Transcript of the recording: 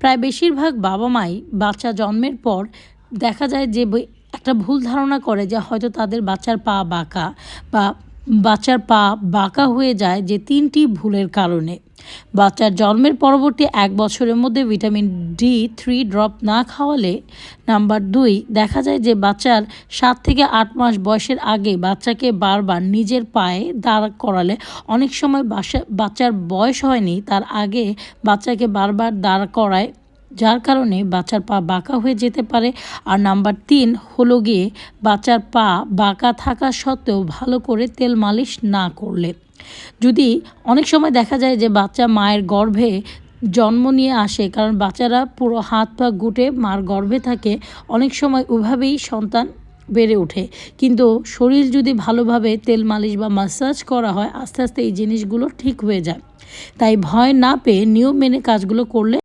প্রায় বেশিরভাগ বাবা মাই বাচ্চা জন্মের পর দেখা যায় যে একটা ভুল ধারণা করে যে হয়তো তাদের বাচ্চার পা বাঁকা বা বাচ্চার পা বাঁকা হয়ে যায় যে 3টি ভুলের কারণে। বাচ্চার জন্মের পরবর্তী 1 বছরের মধ্যে ভিটামিন D3 ড্রপ না খাওয়ালে। নাম্বার 2, দেখা যায় যে বাচ্চার 7 থেকে 8 মাস বয়সের আগে বাচ্চাকে বারবার নিজের পায়ে দাঁড় করালে, অনেক সময় বাচ্চার বয়স হয়নি তার আগে বাচ্চাকে বারবার দাঁড় করায়, যার কারণে বাচ্চার পা বাঁকা হয়ে যেতে পারে। আর নাম্বার 3 হলো গিয়ে বাচ্চার পা বাঁকা থাকা সত্ত্বেও ভালো করে তেল মালিশ না করলে। যদি অনেক সময় দেখা যায় যে বাচ্চা মায়ের গর্ভে জন্ম নিয়ে আসে, কারণ বাচ্চারা পুরো হাত পা গুটে মার গর্ভে থাকে, অনেক সময় ওইভাবেই সন্তান বেড়ে ওঠে। কিন্তু শরীর যদি ভালোভাবে তেল মালিশ বা ম্যাসাজ করা হয়, আস্তে আস্তে এই জিনিসগুলো ঠিক হয়ে যায়। তাই ভয় না পেয়ে নিয়ম মেনে কাজগুলো করলে